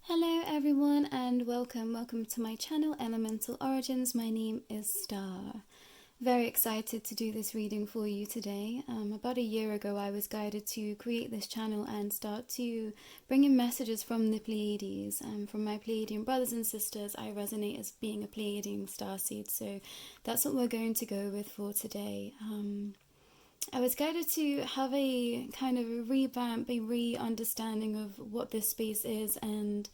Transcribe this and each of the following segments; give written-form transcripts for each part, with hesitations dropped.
Hello everyone and welcome to my channel Elemental Origins. My name is Starr. Very excited to do this reading for you today. About a year ago I was guided to create this channel and start to bring in messages from the Pleiades. From my Pleiadian brothers and sisters, I resonate as being a Pleiadian starseed, so that's what we're going to go with for today. I was guided to have a kind of a revamp, a re-understanding of what this space is, and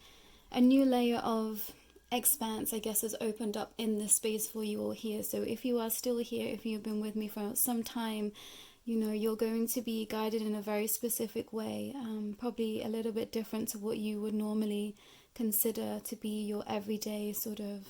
a new layer of expanse, I guess, has opened up in this space for you all here. So if you are still here, if you've been with me for some time, you know, you're going to be guided in a very specific way, probably a little bit different to what you would normally consider to be your everyday sort of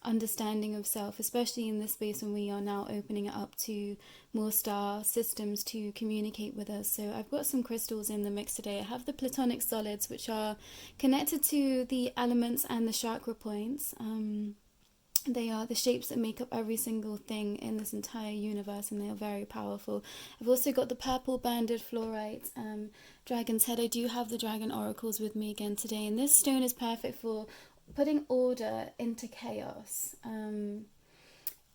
understanding of self, especially in this space when we are now opening it up to more star systems to communicate with us. So I've got some crystals in the mix today. I have the platonic solids, which are connected to the elements and the chakra points. They are the shapes that make up every single thing in this entire universe, and they are very powerful. I've also got the purple banded fluorite, dragon's head. I do have the dragon oracles with me again today, and this stone is perfect for putting order into chaos,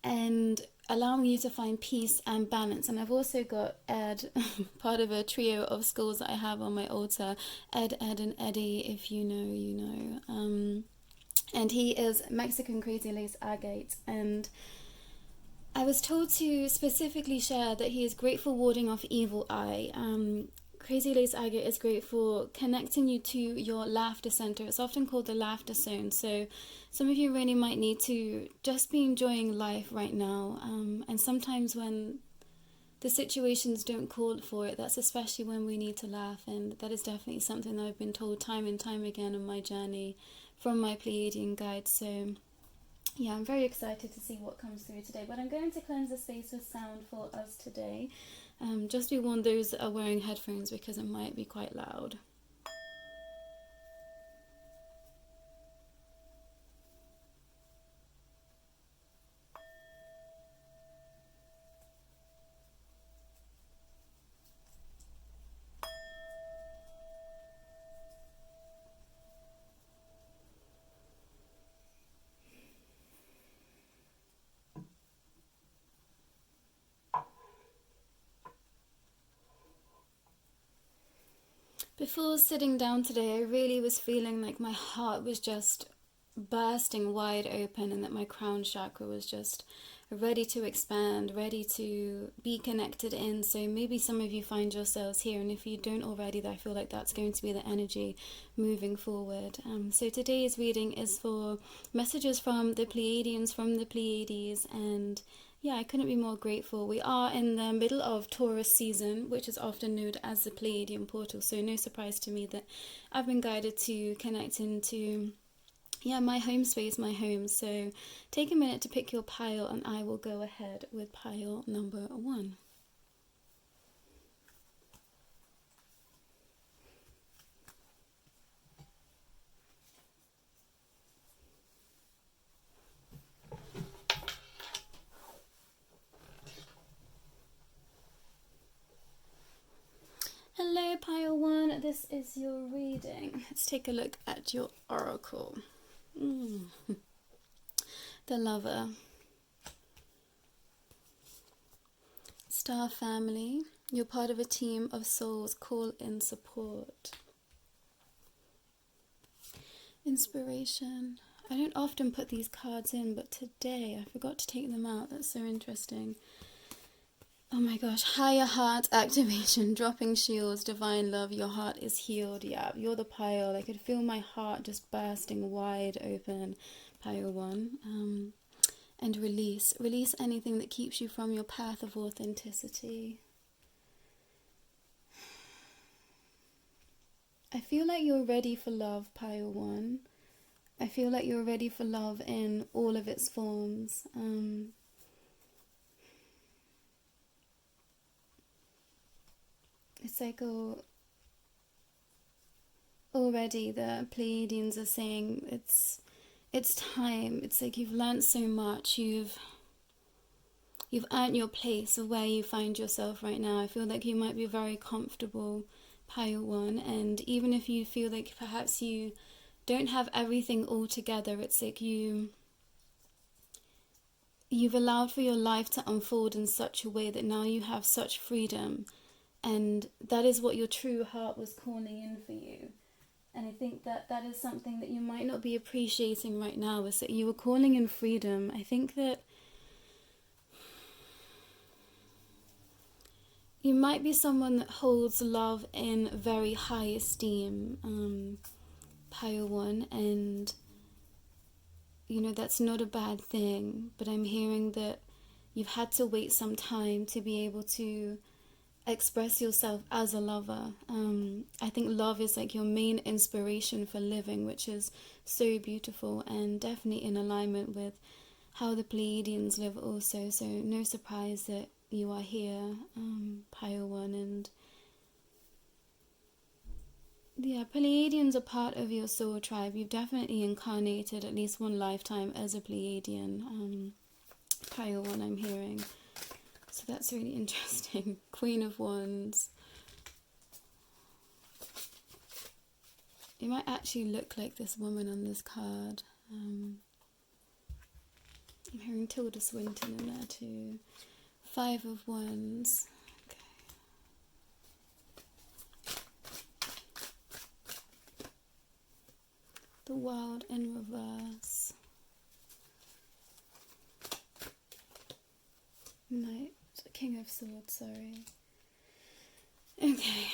and allowing you to find peace and balance. And I've also got Ed, part of a trio of skulls that I have on my altar. Ed, and Eddie, if you know, you know. And he is Mexican crazy lace agate, and I was told to specifically share that he is great for warding off evil eye. Crazy lace agate is great for connecting you to your laughter center. It's often called the laughter zone. So some of you really might need to just be enjoying life right now. And sometimes when the situations don't call for it, that's especially when we need to laugh. And that is definitely something that I've been told time and time again on my journey from my Pleiadian guides. So yeah, I'm very excited to see what comes through today. But I'm going to cleanse the space with sound for us today. Just be warned, those that are wearing headphones, because it might be quite loud. Before sitting down today, I really was feeling like my heart was just bursting wide open, and that my crown chakra was just ready to expand, ready to be connected in. So maybe some of you find yourselves here, and if you don't already, I feel like that's going to be the energy moving forward. So today's reading is for messages from the Pleiadians, from the Pleiades, and yeah, I couldn't be more grateful. We are in the middle of Taurus season, which is often known as the Pleiadian portal. So no surprise to me that I've been guided to connect into, yeah, my home space, my home. So take a minute to pick your pile, and I will go ahead with pile number 1. Hello, pile 1. This is your reading. Let's take a look at your oracle. The Lover. Star family. You're part of a team of souls. Call in support. Inspiration. I don't often put these cards in, but today I forgot to take them out. That's so interesting. Oh my gosh, higher heart activation, dropping shields, divine love, your heart is healed. Yeah, you're the pile. I could feel my heart just bursting wide open, pile 1. And release. Release anything that keeps you from your path of authenticity. I feel like you're ready for love, pile 1. I feel like you're ready for love in all of its forms. It's like already the Pleiadians are saying it's time. It's like you've learned so much. You've earned your place of where you find yourself right now. I feel like you might be very comfortable, Pile 1. And even if you feel like perhaps you don't have everything all together, it's like you've allowed for your life to unfold in such a way that now you have such freedom, and that is what your true heart was calling in for you. And I think that that is something that you might not be appreciating right now, is that you were calling in freedom. I think that you might be someone that holds love in very high esteem, Pile 1, and that's not a bad thing, but I'm hearing that you've had to wait some time to be able to express yourself as a lover. I think love is like your main inspiration for living, which is so beautiful and definitely in alignment with how the Pleiadians live also. So no surprise that you are here, Pile 1. And yeah, Pleiadians are part of your soul tribe. You've definitely incarnated at least one lifetime as a Pleiadian, Pile 1, I'm hearing. So that's really interesting. Queen of Wands. You might actually look like this woman on this card. I'm hearing Tilda Swinton in there too. 5 of Wands. The World in reverse. Knight, King of Swords, sorry. Okay.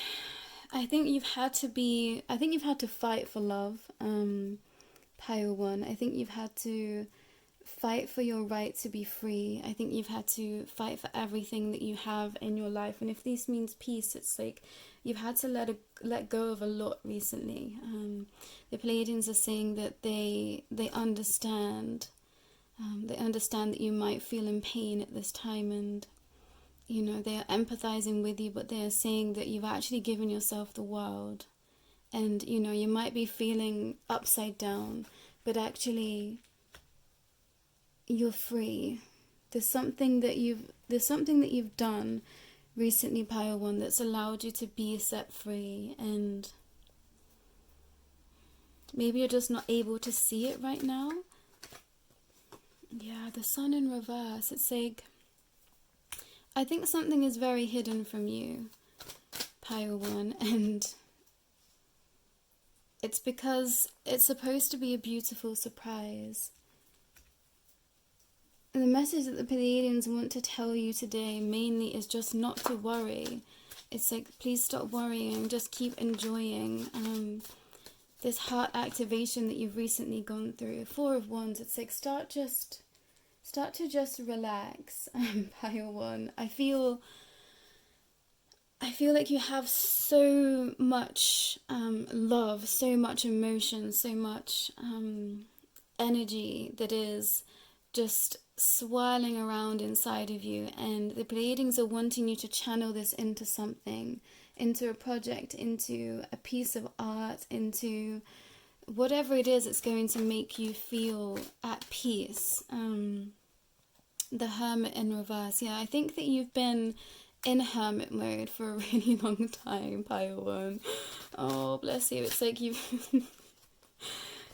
I think you've had to fight for love, Pile 1. I think you've had to fight for your right to be free. I think you've had to fight for everything that you have in your life. And if this means peace, it's like you've had to let go of a lot recently. The Pleiadians are saying that they understand. They understand that you might feel in pain at this time, and they are empathizing with you, but they are saying that you've actually given yourself the world, and you might be feeling upside down, but actually you're free. There's something that you've done recently, Pile 1, that's allowed you to be set free, and maybe you're just not able to see it right now. Yeah, the Sun in reverse. It's like, I think something is very hidden from you, Pile 1, and it's because it's supposed to be a beautiful surprise. And the message that the Pleiadians want to tell you today mainly is just not to worry. It's like, please stop worrying, just keep enjoying this heart activation that you've recently gone through. 4 of Wands. It's like, start to just relax, Pile 1. I feel like you have so much love, so much emotion, so much energy that is just swirling around inside of you, and the Pleiadians are wanting you to channel this into something, into a project, into a piece of art, into whatever it is that's going to make you feel at peace. The Hermit in reverse. Yeah, I think that you've been in hermit mode for a really long time, Pile 1. Oh, bless you. It's like you've...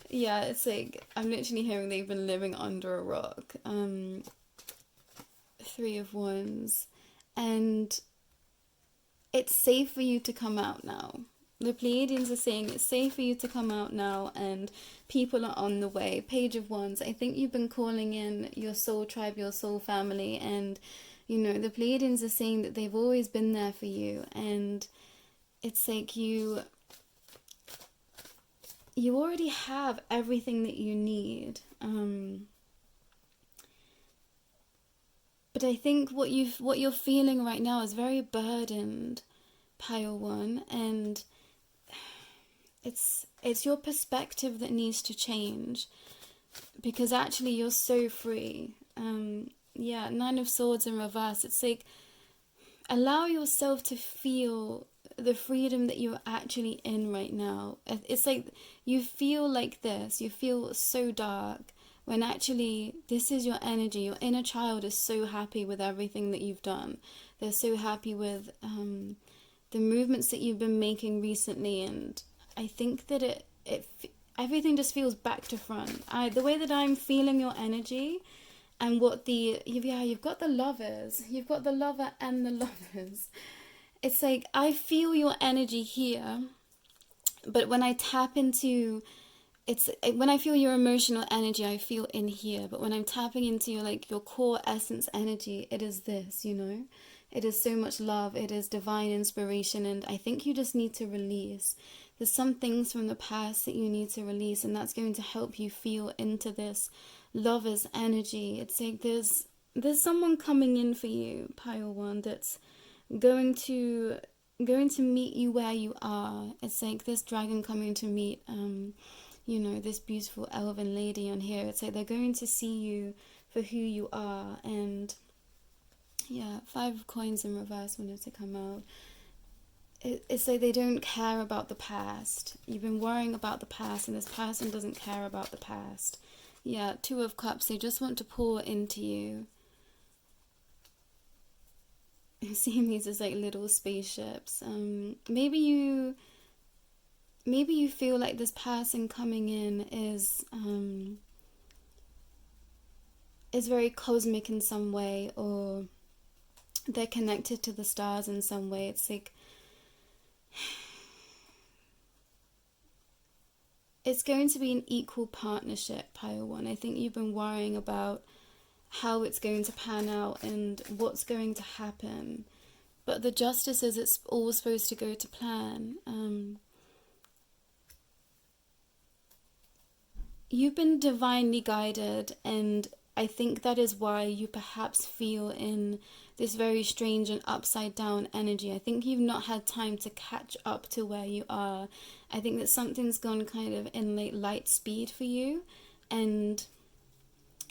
yeah, it's like, I'm literally hearing that you've been living under a rock. 3 of Wands. And it's safe for you to come out now. The Pleiadians are saying it's safe for you to come out now, and people are on the way. Page of Wands. I think you've been calling in your soul tribe, your soul family, and the Pleiadians are saying that they've always been there for you, and it's like you already have everything that you need. But I think what you're feeling right now is very burdened, Pile 1, and it's your perspective that needs to change, because actually you're so free. Yeah, 9 of Swords in reverse. It's like, allow yourself to feel the freedom that you're actually in right now. It's like you feel like this, you feel so dark, when actually this is your energy. Your inner child is so happy with everything that you've done. They're so happy with the movements that you've been making recently, and I think that everything just feels back to front. The way that I'm feeling your energy, and what you've got the lovers, you've got the lover and the lovers. It's like I feel your energy here, but when I tap into, when I feel your emotional energy, I feel in here. But when I'm tapping into your core essence energy, it is this, It is so much love. It is divine inspiration. And I think you just need to release. There's some things from the past that you need to release, and that's going to help you feel into this lover's energy. It's like there's someone coming in for you, Pile One, that's going to meet you where you are. It's like this dragon coming to meet this beautiful elven lady on here. It's like they're going to see you for who you are. And yeah, 5 of coins in reverse wanted to come out. It's like they don't care about the past. You've been worrying about the past, and this person doesn't care about the past. Yeah, 2 of cups, they just want to pour into you. I'm seeing these as like little spaceships. Maybe you feel like this person coming in is very cosmic in some way, or they're connected to the stars in some way. It's like it's going to be an equal partnership, Pile One. I think you've been worrying about how it's going to pan out and what's going to happen, but the justice is it's all supposed to go to plan. You've been divinely guided, and I think that is why you perhaps feel in this very strange and upside down energy. I think you've not had time to catch up to where you are. I think that something's gone kind of in light speed for you, and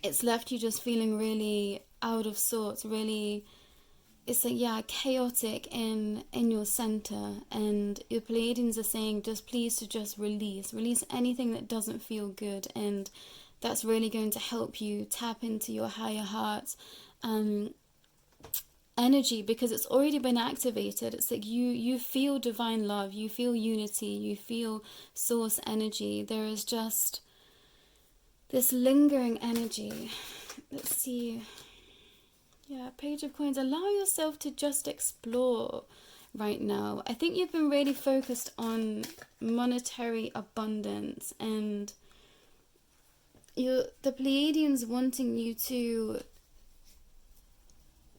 it's left you just feeling really out of sorts, really, it's like, chaotic in your center. And your Pleiadians are saying just please to just release anything that doesn't feel good, and that's really going to help you tap into your higher heart energy, because it's already been activated. It's like you feel divine love, you feel unity, you feel source energy. There is just this lingering energy. Let's see. Yeah, Page of Coins. Allow yourself to just explore right now. I think you've been really focused on monetary abundance, and the Pleiadians wanting you to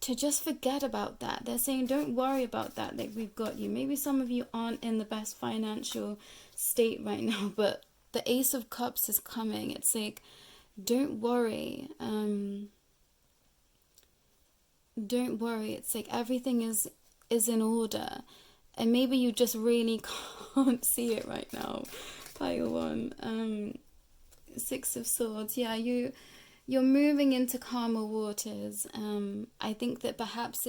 just forget about that. They're saying don't worry about that, like we've got you. Maybe some of you aren't in the best financial state right now, but the Ace of Cups is coming. It's like, don't worry. Don't worry. It's like everything is in order, and maybe you just really can't see it right now. Pile One. 6 of Swords. Yeah, you're moving into calmer waters. I think that perhaps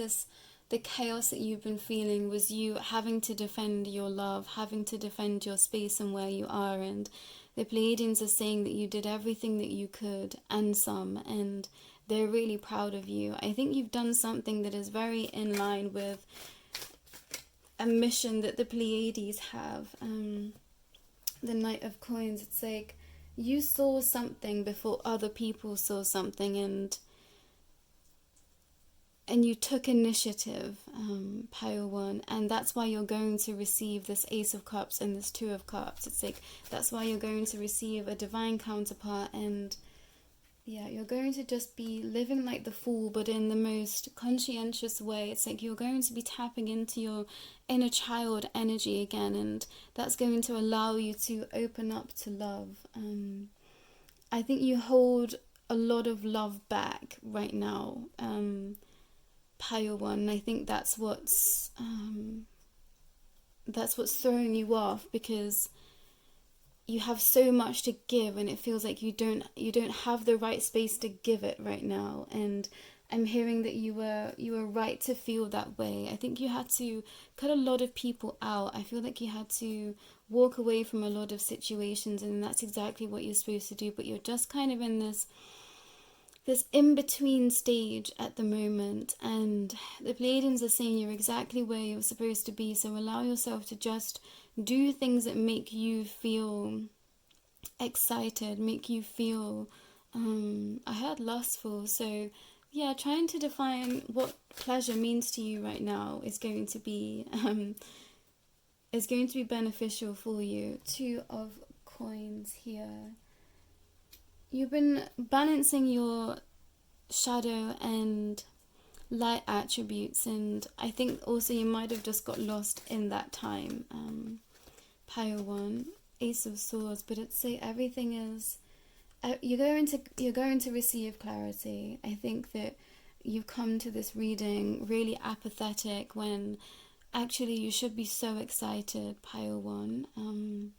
the chaos that you've been feeling was you having to defend your love, having to defend your space and where you are. And the Pleiadians are saying that you did everything that you could and some, and they're really proud of you. I think you've done something that is very in line with a mission that the Pleiades have. The Knight of Coins. It's like you saw something before other people saw something, and you took initiative, Pile One, and that's why you're going to receive this Ace of Cups and this 2 of Cups. It's like that's why you're going to receive a divine counterpart, and yeah, you're going to just be living like the fool, but in the most conscientious way. It's like you're going to be tapping into your inner child energy again, and that's going to allow you to open up to love. I think you hold a lot of love back right now, Pile One. I think that's what's throwing you off, because you have so much to give, and it feels like you don't have the right space to give it right now. And I'm hearing that you were right to feel that way. I think you had to cut a lot of people out. I feel like you had to walk away from a lot of situations, and that's exactly what you're supposed to do. But you're just kind of in this this in-between stage at the moment, and the Pleiadians are saying you're exactly where you're supposed to be, so allow yourself to just do things that make you feel excited, make you feel, I heard lustful, so yeah, trying to define what pleasure means to you right now is going to be beneficial for you. 2 of coins here. You've been balancing your shadow and light attributes, and I think also you might have just got lost in that time. Pile 1, Ace of Swords, but it's say everything is you're going to receive clarity. I think that you've come to this reading really apathetic when actually you should be so excited. Pile 1.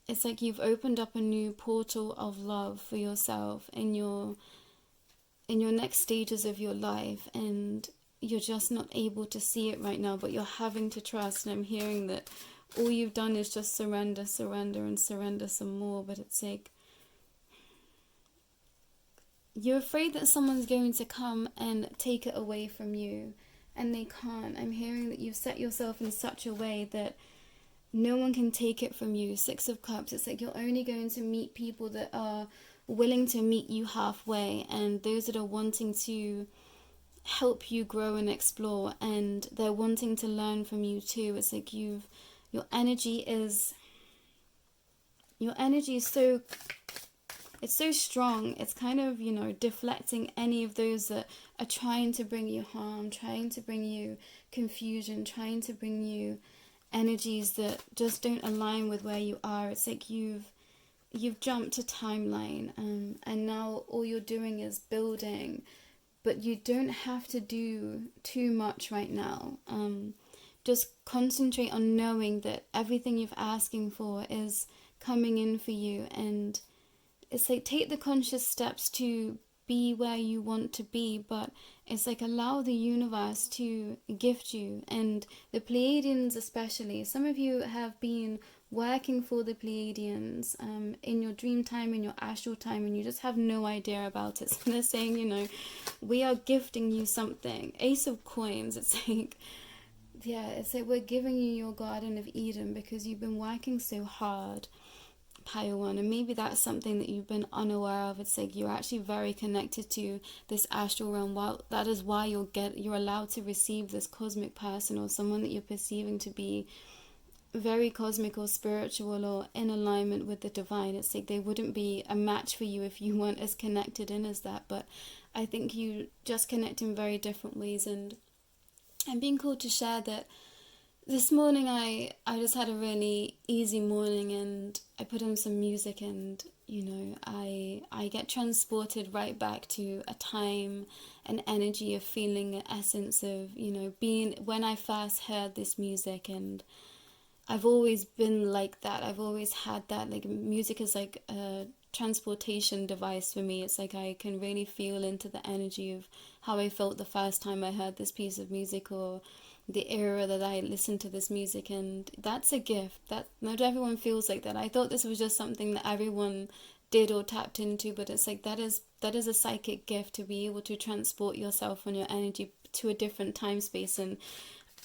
It's like you've opened up a new portal of love for yourself in your next stages of your life, and you're just not able to see it right now, but you're having to trust. And I'm hearing that all you've done is just surrender and surrender some more, but it's like you're afraid that someone's going to come and take it away from you, and they can't. I'm hearing that you've set yourself in such a way that no one can take it from you. 6 of Cups, it's like you're only going to meet people that are willing to meet you halfway, and those that are wanting to help you grow and explore, and they're wanting to learn from you too. It's like your energy is so, it's so strong. It's kind of, deflecting any of those that are trying to bring you harm, trying to bring you confusion, trying to bring you energies that just don't align with where you are. It's like you've jumped a timeline, and now all you're doing is building, but you don't have to do too much right now. Just concentrate on knowing that everything you're asking for is coming in for you, and it's like take the conscious steps to be where you want to be, but it's like allow the universe to gift you. And the Pleiadians especially, some of you have been working for the Pleiadians in your dream time, in your astral time, and you just have no idea about it. So they're saying, we are gifting you something. Ace of Coins, it's like, yeah, it's like we're giving you your Garden of Eden because you've been working so hard. Pile 1, and maybe that's something that you've been unaware of. It's like you're actually very connected to this astral realm. Well, that is why you're allowed to receive this cosmic person, or someone that you're perceiving to be very cosmic or spiritual or in alignment with the divine. It's like they wouldn't be a match for you if you weren't as connected in as that, but I think you just connect in very different ways. And I'm being called to share that this morning I just had a really easy morning, and I put on some music, and I get transported right back to a time, an energy, a feeling, an essence of being when I first heard this music. And I've always been like that. I've always had that, like music is like a transportation device for me. It's like I can really feel into the energy of how I felt the first time I heard this piece of music, or the era that I listened to this music. And that's a gift. That not everyone feels like that. I thought this was just something that everyone did or tapped into, but it's like that is a psychic gift, to be able to transport yourself and your energy to a different time space. And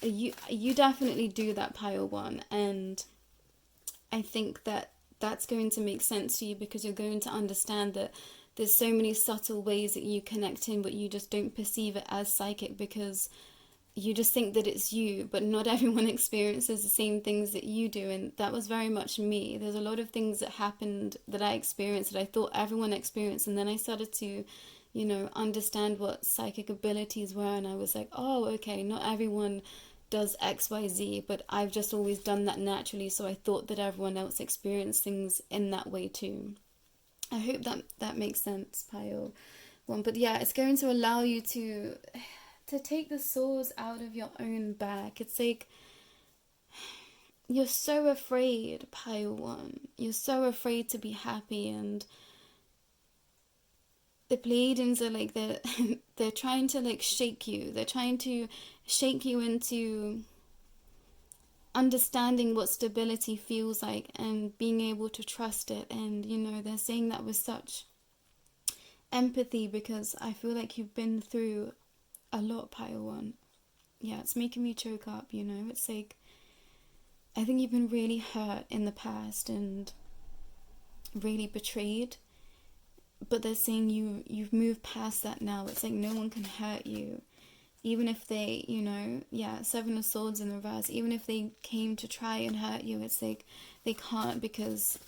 you definitely do that, Pile 1, and I think that that's going to make sense to you, because you're going to understand that there's so many subtle ways that you connect in, but you just don't perceive it as psychic because you just think that it's you, but not everyone experiences the same things that you do. And that was very much me. There's a lot of things that happened that I experienced that I thought everyone experienced, and then I started to understand what psychic abilities were, and I was like, oh, okay, not everyone does XYZ, but I've just always done that naturally, so I thought that everyone else experienced things in that way too. I hope that makes sense, Pile 1. But yeah, it's going to allow you to take the swords out of your own back. It's like you're so afraid, Pile 1. You're so afraid to be happy, and the Pleiadians are like they're trying to like shake you. They're trying to shake you into understanding what stability feels like and being able to trust it. And they're saying that with such empathy, because I feel like you've been through a lot, Pile 1. Yeah, it's making me choke up, you know. It's like, I think you've been really hurt in the past and really betrayed. But they're saying you've moved past that now. It's like no one can hurt you. Even if they, you know, yeah, 7 of Swords in reverse. Even if they came to try and hurt you, it's like they can't, because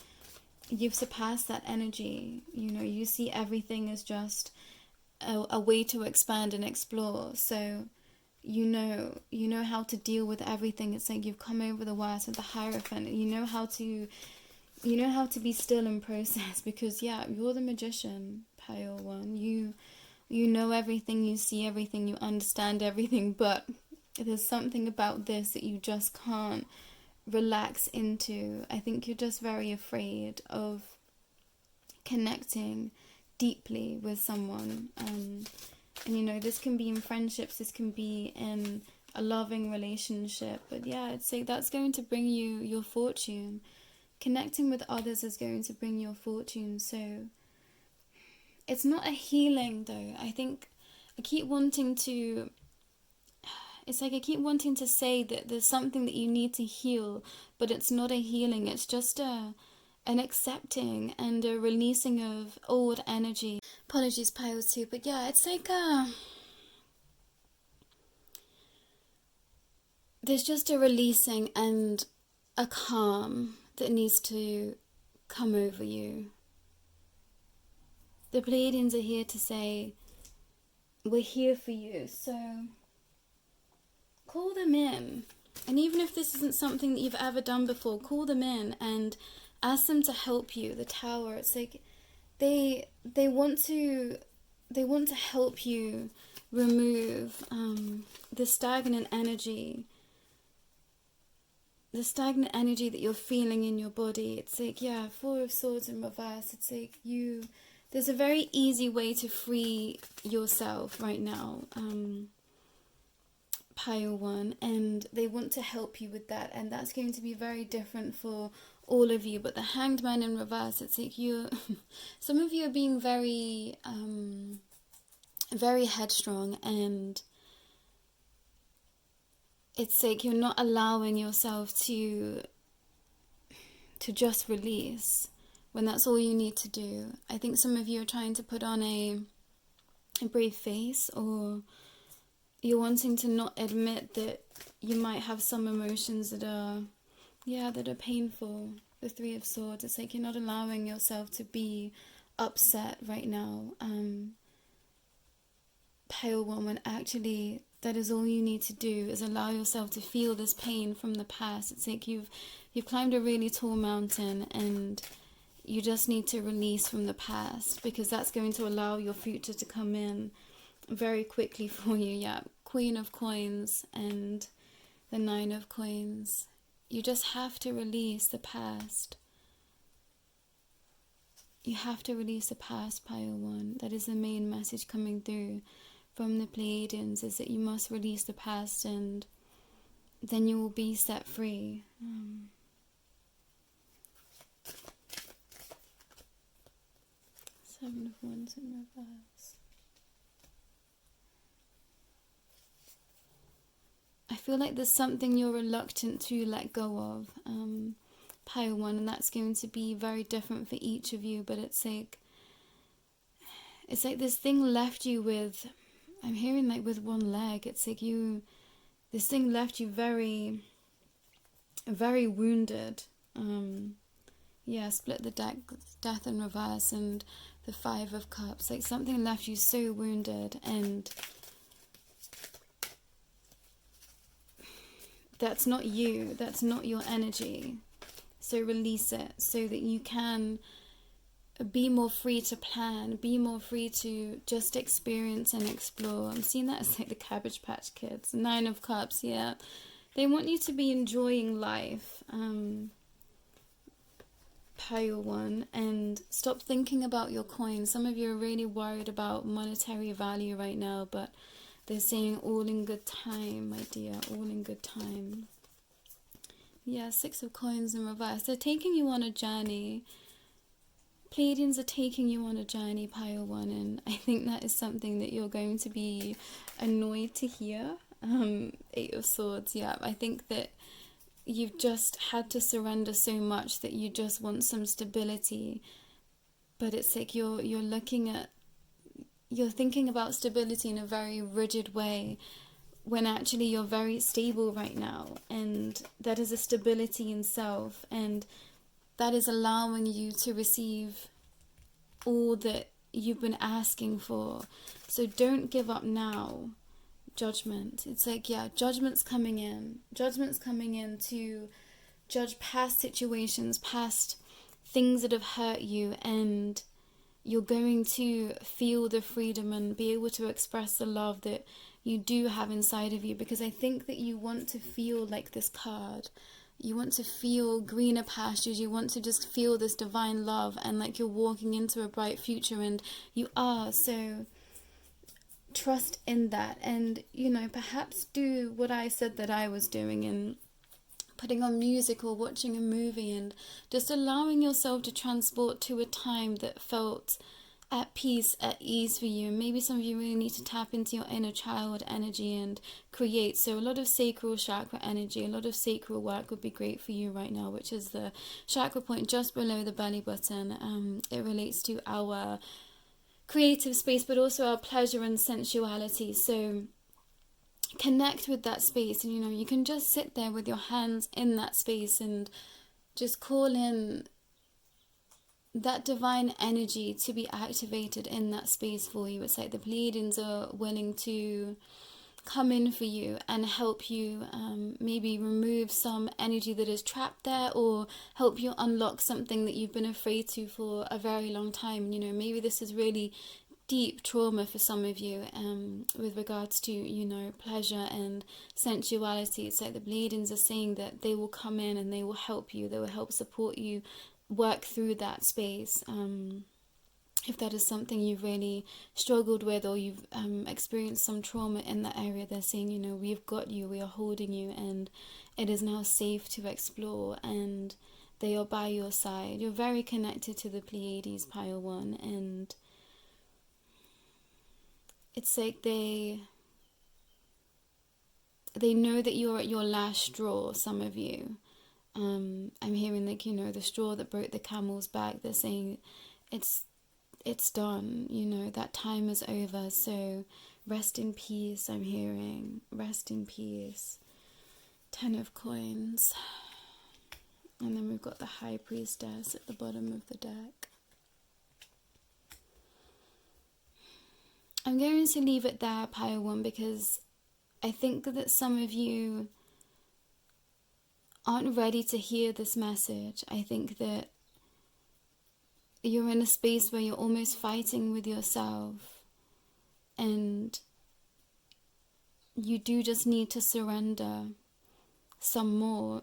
you've surpassed that energy. You know, you see everything as just a way to expand and explore. So you know how to deal with everything. It's like you've come over the worst with the Hierophant. You know how to be still and process, because yeah, you're the magician, Pile 1. You know everything, you see everything, you understand everything, but there's something about this that you just can't relax into. I think you're just very afraid of connecting deeply with someone. And you know, this can be in friendships, this can be in a loving relationship, but yeah, it's like that's going to bring you your fortune. Connecting with others is going to bring your fortune. So it's not a healing though. I think I keep wanting to, it's like I keep wanting to say that there's something that you need to heal, but it's not a healing. It's just an accepting and a releasing of old energy. Apologies, Pile 2, but yeah, it's like there's just a releasing and a calm that needs to come over you. The Pleiadians are here to say, we're here for you, so call them in. And even if this isn't something that you've ever done before, call them in and ask them to help you. The Tower, it's like they want to help you remove the stagnant energy. The stagnant energy that you're feeling in your body. It's like, yeah, 4 of Swords in reverse. It's like there's a very easy way to free yourself right now, Pile 1, and they want to help you with that, and that's going to be very different for all of you. But the Hanged Man in reverse, it's like some of you are being very, very headstrong, and it's like you're not allowing yourself to just release when that's all you need to do. I think some of you are trying to put on a brave face, or you're wanting to not admit that you might have some emotions that are painful. The 3 of Swords, it's like you're not allowing yourself to be upset right now, Pale 1, when actually that is all you need to do, is allow yourself to feel this pain from the past. It's like you've climbed a really tall mountain, and you just need to release from the past, because that's going to allow your future to come in very quickly for you. Yeah, Queen of Coins and the 9 of Coins. You just have to release the past. You have to release the past, Pile 1. That is the main message coming through from the Pleiadians, is that you must release the past, and then you will be set free. 7 of Wands in reverse. I feel like there's something you're reluctant to let go of, Pile 1, and that's going to be very different for each of you. But it's like this thing left you with, I'm hearing like with one leg. It's like this thing left you very, very wounded. Yeah, split the deck, Death in reverse, and the 5 of Cups. Like something left you so wounded, and that's not you. That's not your energy. So release it so that you can be more free to plan, be more free to just experience and explore. I'm seeing that as like the Cabbage Patch Kids. 9 of Cups, yeah. They want you to be enjoying life, Pile 1, and stop thinking about your coins. Some of you are really worried about monetary value right now, but they're saying all in good time, my dear, all in good time. Yeah, 6 of Coins in reverse. They're taking you on a journey Pleiadians are taking you on a journey, Pile 1, and I think that is something that you're going to be annoyed to hear. 8 of Swords, yeah. I think that you've just had to surrender so much that you just want some stability. But it's like you're thinking about stability in a very rigid way, when actually you're very stable right now, and that is a stability in self, and that is allowing you to receive all that you've been asking for. So don't give up now. Judgment. It's like, yeah, judgment's coming in. Judgment's coming in to judge past situations, past things that have hurt you, and you're going to feel the freedom and be able to express the love that you do have inside of you, because I think that you want to feel like this card. You want to feel greener pastures. You want to just feel this divine love, and like you're walking into a bright future, and you are. So trust in that, and perhaps do what I said that I was doing, and putting on music or watching a movie, and just allowing yourself to transport to a time that felt at peace, at ease for you. And maybe some of you really need to tap into your inner child energy and create. So a lot of sacral chakra energy, a lot of sacral work would be great for you right now, which is the chakra point just below the belly button. It relates to our creative space, but also our pleasure and sensuality. So connect with that space, and you can just sit there with your hands in that space and just call in that divine energy to be activated in that space for you. It's like the Pleiadians are willing to come in for you and help you maybe remove some energy that is trapped there, or help you unlock something that you've been afraid to for a very long time. Maybe this is really deep trauma for some of you with regards to pleasure and sensuality. It's like the Pleiadians are saying that they will come in and they will help you, they will help support you work through that space. If that is something you've really struggled with, or you've experienced some trauma in that area, they're saying, we've got you, we are holding you, and it is now safe to explore, and they are by your side. You're very connected to the Pleiades, Pile 1, and it's like they know that you're at your last straw, some of you. I'm hearing the straw that broke the camel's back. They're saying it's done, that time is over. So rest in peace, I'm hearing. Rest in peace. 10 of coins. And then we've got the High Priestess at the bottom of the deck. I'm going to leave it there, Pile 1, because I think that some of you aren't ready to hear this message. I think that you're in a space where you're almost fighting with yourself, and you do just need to surrender some more.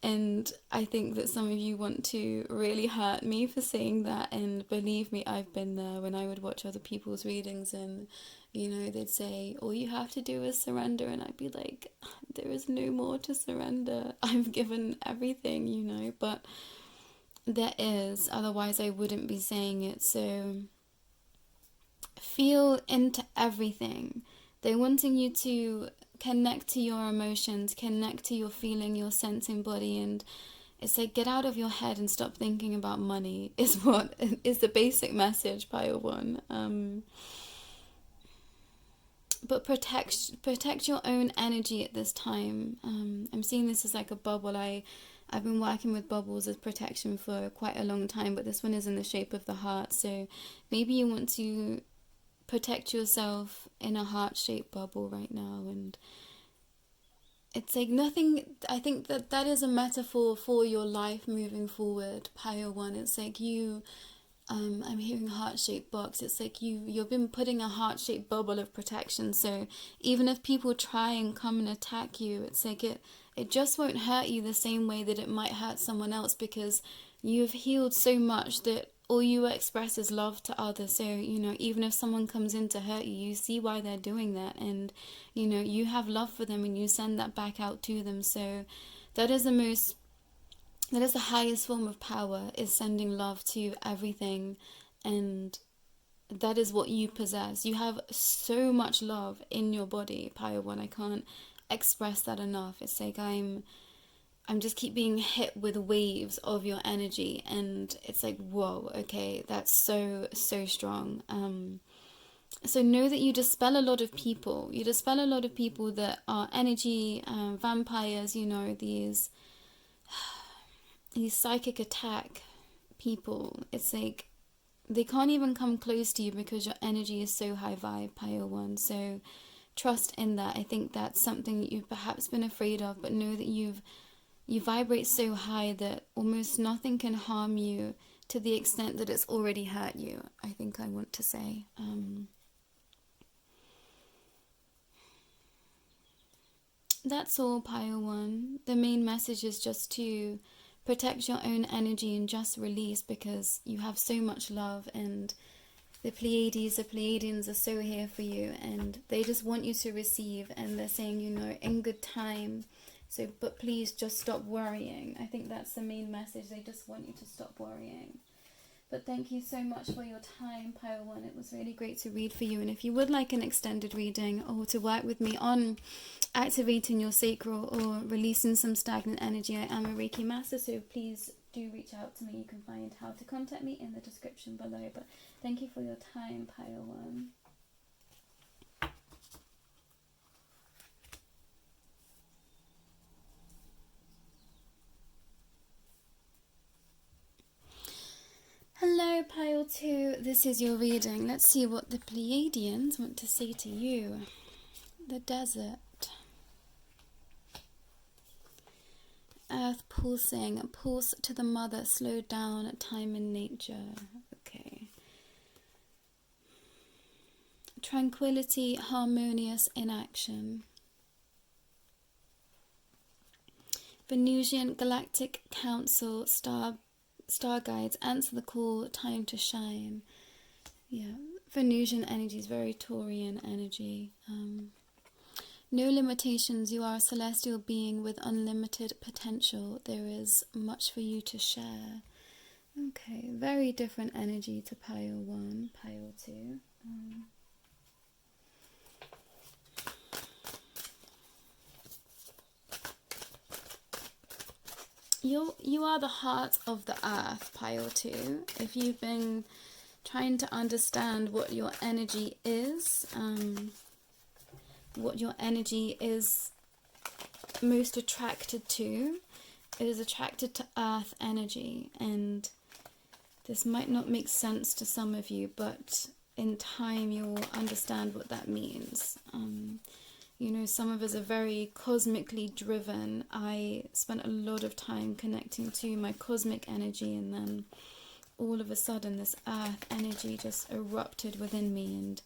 And I think that some of you want to really hurt me for saying that, and believe me, I've been there. When I would watch other people's readings and they'd say, all you have to do is surrender, and I'd be like, there is no more to surrender. I've given everything, but there is, otherwise I wouldn't be saying it. So feel into everything. They're wanting you to connect to your emotions, connect to your feeling, your sensing body, and it's like, get out of your head and stop thinking about money is what is the basic message, Pile 1. But protect your own energy at this time. I'm seeing this as like a bubble. I've been working with bubbles as protection for quite a long time, but this one is in the shape of the heart. So maybe you want to protect yourself in a heart-shaped bubble right now. And it's like nothing. I think that is a metaphor for your life moving forward, Pile 1. It's like you... I'm hearing heart-shaped box. It's like you've been putting a heart-shaped bubble of protection. So even if people try and come and attack you, it's like it just won't hurt you the same way that it might hurt someone else, because you've healed so much that all you express is love to others. So, even if someone comes in to hurt you, you see why they're doing that, and, you have love for them and you send that back out to them. So that is the most That is the highest form of power, is sending love to everything, and that is what you possess. You have so much love in your body, Pile 1. I can't express that enough. It's like I'm just keep being hit with waves of your energy, and it's like, whoa, okay, that's so strong. So know that you dispel a lot of people. You dispel a lot of people that are energy vampires, you know, these psychic attack people. It's like they can't even come close to you because your energy is so high vibe, Pile 1. So trust in that. I think that's something that you've perhaps been afraid of, but know that you vibrate so high that almost nothing can harm you to the extent that it's already hurt you, I think I want to say. That's all, Pile 1. The main message is just to protect your own energy and just release, because you have so much love, and the Pleiadians are so here for you, and they just want you to receive, and they're saying, you know, in good time. So, but please just stop worrying. I think that's the main message. They just want you to stop worrying. But thank you so much for your time, Pile 1. It was really great to read for you. And if you would like an extended reading, or to work with me on activating your sacral or releasing some stagnant energy, I am a Reiki master. So please do reach out to me. You can find how to contact me in the description below. But thank you for your time, Pile 1. Hello, Pile 2. This is your reading. Let's see what the Pleiadians want to say to you. The desert. Earth pulsing. Pulse to the mother. Slow down. Time in nature. Okay. Tranquility. Harmonious in action. Venusian Galactic Council. Star guides, answer the call, time to shine. Yeah, Venusian energy is very Taurian energy. No limitations, you are a celestial being with unlimited potential. There is much for you to share. Okay, very different energy to Pile 1, Pile 2. You are the heart of the earth, Pile 2. If you've been trying to understand what your energy is most attracted to, it is attracted to earth energy. And this might not make sense to some of you, but in time you'll understand what that means. You know, some of us are very cosmically driven. I spent a lot of time connecting to my cosmic energy, and then all of a sudden this earth energy just erupted within me, and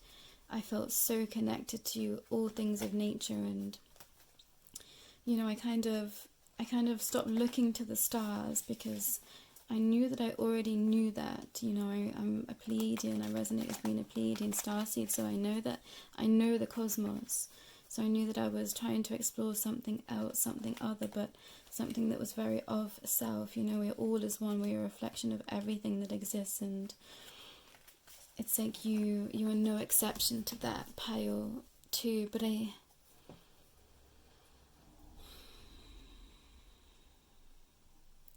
I felt so connected to all things of nature. And you know, I kind of stopped looking to the stars, because I knew that I already knew that. You know, I'm a Pleiadian. I resonate with being a Pleiadian starseed, so I know the cosmos. So I knew that I was trying to explore something else, something other, but something that was very of self. You know, we're all as one. We're a reflection of everything that exists, and it's like you are no exception to that, Pile 2. But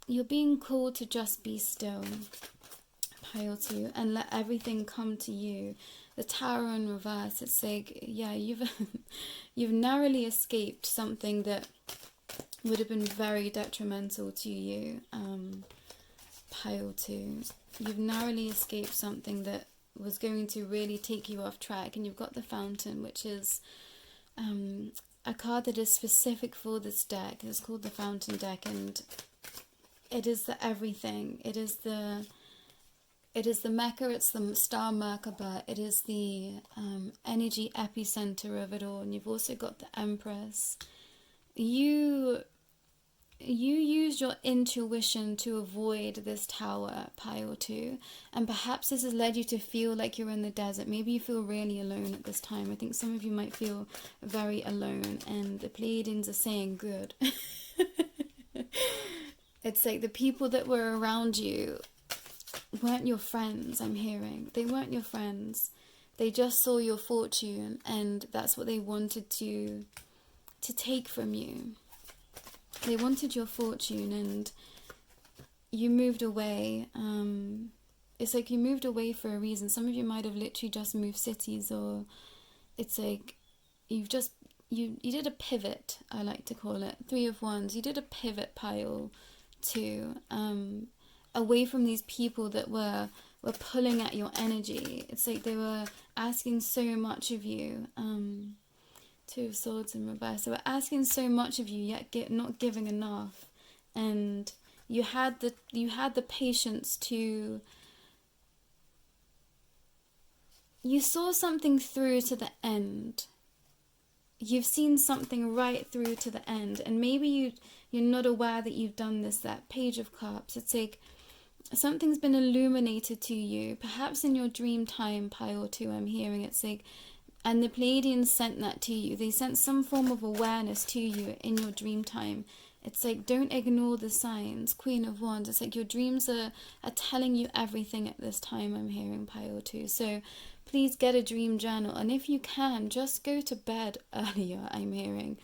you're being called to just be still, Pile 2, and let everything come to you. The Tower in reverse, it's like, yeah, you've narrowly escaped something that would have been very detrimental to you, Pile 2. You've narrowly escaped something that was going to really take you off track. And you've got the Fountain, which is a card that is specific for this deck. It's called the Fountain deck, and it is the everything. It is the Mecca, it's the Star Merkaba, it is the energy epicenter of it all. And you've also got the Empress. You use your intuition to avoid this tower, Pile 2, and perhaps this has led you to feel like you're in the desert. Maybe you feel really alone at this time. I think some of you might feel very alone, and the Pleiadians are saying good. It's like the people that were around you weren't your friends, I'm hearing. They weren't your friends. They just saw your fortune, and that's what they wanted to take from you. They wanted your fortune, and you moved away. It's like you moved away for a reason. Some of you might have literally just moved cities, or it's like you did a pivot, I like to call it. 3 of Wands. You did a pivot, pile 2, away from these people that were pulling at your energy. It's like they were asking so much of you. 2 of Swords in reverse. They were asking so much of you, yet not giving enough. And you had the patience to. You saw something through to the end. You've seen something right through to the end, and maybe you're not aware that you've done this. That Page of Cups, it's like something's been illuminated to you, perhaps in your dream time, pile 2, I'm hearing. It's like, and the Pleiadians sent that to you. They sent some form of awareness to you in your dream time. It's like, don't ignore the signs. Queen of Wands, it's like your dreams are telling you everything at this time, I'm hearing, pile 2. So please get a dream journal, and if you can, just go to bed earlier, I'm hearing,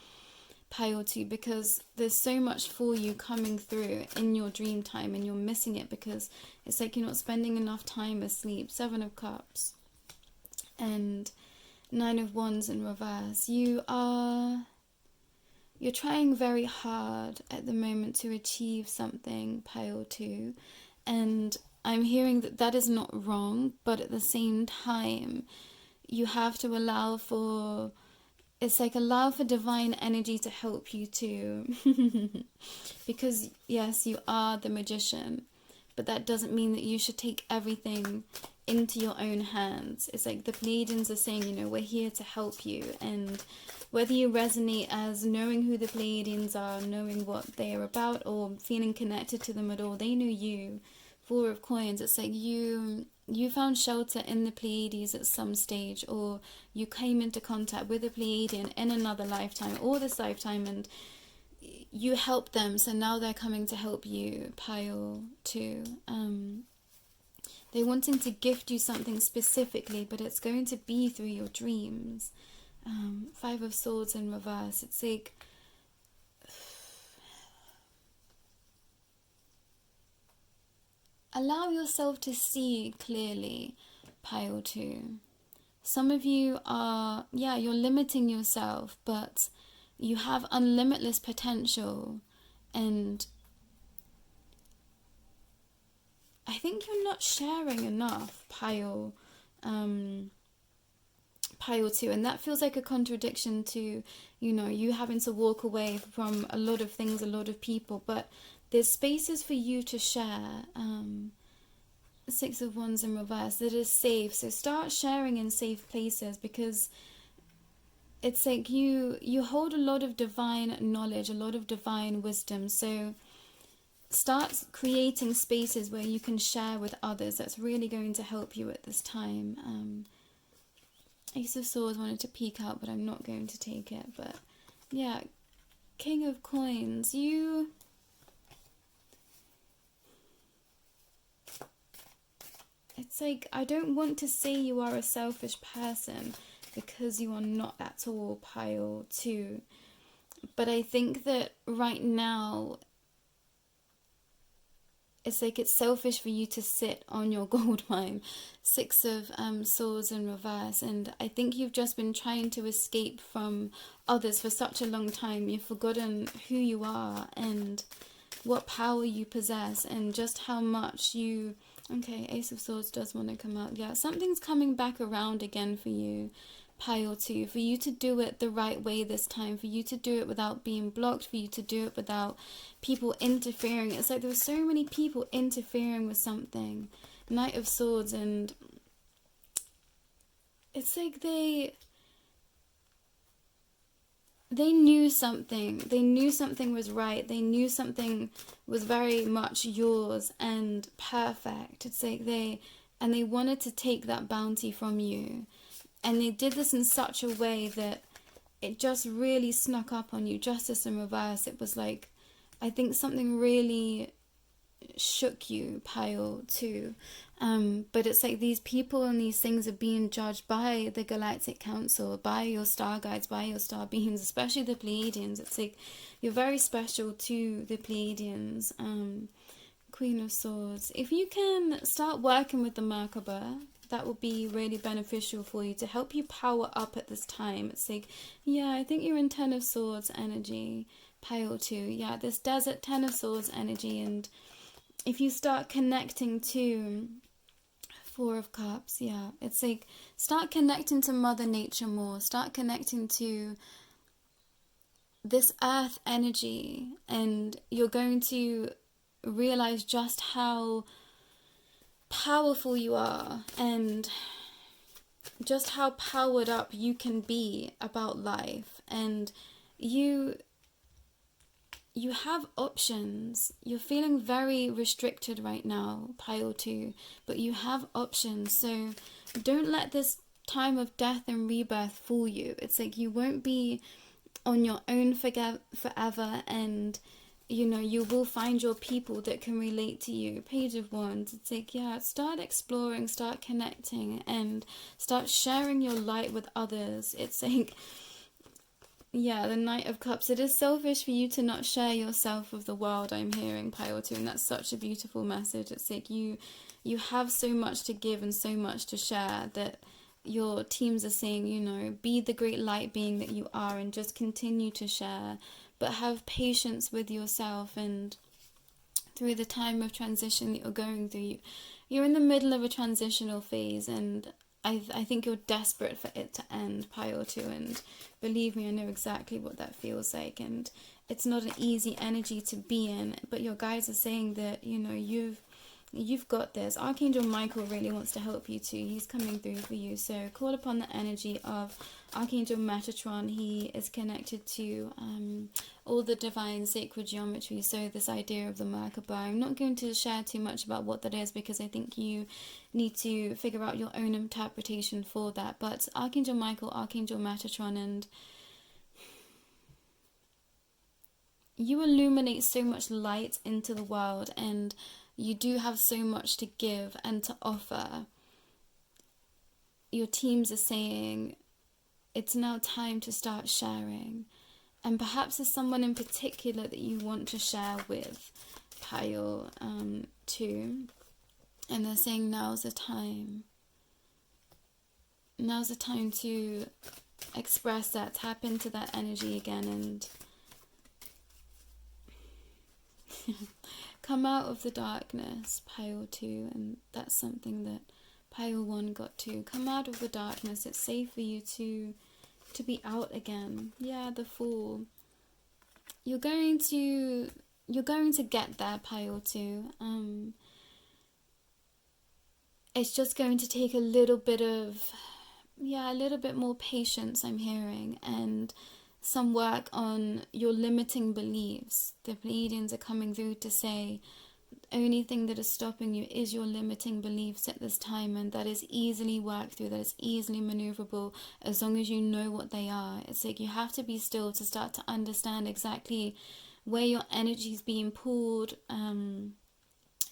pile 2, because there's so much for you coming through in your dream time, and you're missing it because it's like you're not spending enough time asleep. 7 of Cups and 9 of Wands in reverse. You're trying very hard at the moment to achieve something, pile 2, and I'm hearing that is not wrong, but at the same time, you have to allow for divine energy to help you too. Because yes, you are the magician, but that doesn't mean that you should take everything into your own hands. It's like the Pleiadians are saying, we're here to help you, and whether you resonate as knowing who the Pleiadians are, knowing what they are about, or feeling connected to them at all, they know you. 4 of Coins, it's like you found shelter in the Pleiades at some stage, or you came into contact with a Pleiadian in another lifetime or this lifetime, and you helped them, so now they're coming to help you, pile 2. They're wanting to gift you something specifically, but it's going to be through your dreams. 5 of Swords in reverse, it's like allow yourself to see clearly, pile 2. Some of you are, you're limiting yourself, but you have unlimitless potential, and I think you're not sharing enough, pile 2, and that feels like a contradiction to, you having to walk away from a lot of things, a lot of people, but there's spaces for you to share. 6 of Wands in reverse, that is safe. So start sharing in safe places, because it's like you hold a lot of divine knowledge, a lot of divine wisdom. So start creating spaces where you can share with others. That's really going to help you at this time. Ace of Swords wanted to peek out, but I'm not going to take it. But yeah, King of Coins, it's like, I don't want to say you are a selfish person, because you are not at all, pile 2. But I think that right now, it's like it's selfish for you to sit on your gold mine. 6 of Swords in reverse, and I think you've just been trying to escape from others for such a long time. You've forgotten who you are and what power you possess, and just how much you... Okay, Ace of Swords does want to come out. Yeah, something's coming back around again for you, pile 2, for you to do it the right way this time, for you to do it without being blocked, for you to do it without people interfering. It's like there were so many people interfering with something. Knight of Swords, and it's like they knew something. They knew something was right. They knew something was very much yours and perfect. It's like they wanted to take that bounty from you. And they did this in such a way that it just really snuck up on you. Justice in reverse. It was like I think something really shook you, Pile 2. But it's like these people and these things are being judged by the Galactic Council, by your star guides, by your star beings, especially the Pleiadians. It's like you're very special to the Pleiadians. Queen of Swords. If you can start working with the Merkaba, that will be really beneficial for you to help you power up at this time. It's like, yeah, I think you're in Ten of Swords energy, Pile 2. Yeah, this Desert Ten of Swords energy. And if you start connecting to Four of Cups, yeah, it's like start connecting to Mother Nature more. Start connecting to this earth energy, and you're going to realize just how powerful you are and just how powered up you can be about life. And you have options. You're feeling very restricted right now, Pile 2, but you have options. So don't let this time of death and rebirth fool you. It's like you won't be on your own forever, and you know, you will find your people that can relate to you. Page of Wands. It's like, yeah, start exploring, start connecting, and start sharing your light with others. It's like, yeah, the Knight of Cups. It is selfish for you to not share yourself with the world, I'm hearing, Pile 2, and that's such a beautiful message. It's like you have so much to give and so much to share that your teams are saying, you know, be the great light being that you are and just continue to share, but have patience with yourself. And through the time of transition that you're going through, you're in the middle of a transitional phase, and I think you're desperate for it to end, Pile 2, and believe me, I know exactly what that feels like, and it's not an easy energy to be in, but your guides are saying that, you know, you've got this. Archangel Michael really wants to help you too. He's coming through for you. So call upon the energy of Archangel Metatron. He is connected to all the divine sacred geometry. So this idea of the Merkaba. I'm not going to share too much about what that is because I think you need to figure out your own interpretation for that. But Archangel Michael, Archangel Metatron, and you illuminate so much light into the world, and you do have so much to give and to offer. Your teams are saying it's now time to start sharing. And perhaps there's someone in particular that you want to share with, Pile 2. And they're saying now's the time. Now's the time to express that, tap into that energy again, and come out of the darkness, Pile 2, and that's something that Pile 1 got to. Come out of the darkness. It's safe for you to be out again. Yeah, the Fool. You're going to get there, Pile 2. It's just going to take a little bit more patience, I'm hearing, and some work on your limiting beliefs. The Pleiadians are coming through to say the only thing that is stopping you is your limiting beliefs at this time, and that is easily worked through, that is easily maneuverable as long as you know what they are. It's like you have to be still to start to understand exactly where your energy is being pulled,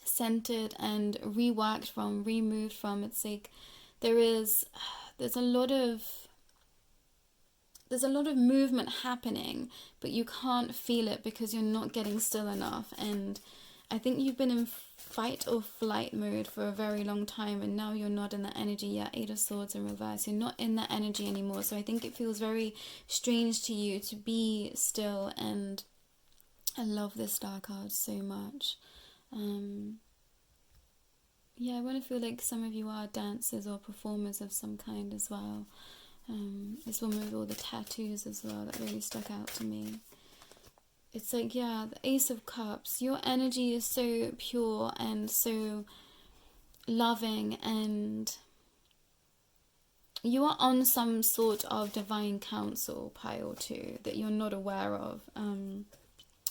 centered and reworked from, removed from. It's like there's a lot of movement happening, but you can't feel it because you're not getting still enough. And I think you've been in fight or flight mode for a very long time, and now you're not in that energy yet. Eight of Swords in reverse. You're not in that energy anymore. So I think it feels very strange to you to be still, and I love this Star card so much. Yeah, I want to feel like some of you are dancers or performers of some kind as well. This woman with all the tattoos as well, that really stuck out to me. It's like, yeah, the Ace of Cups. Your energy is so pure and so loving, and you are on some sort of divine council, Pile 2, that you're not aware of. And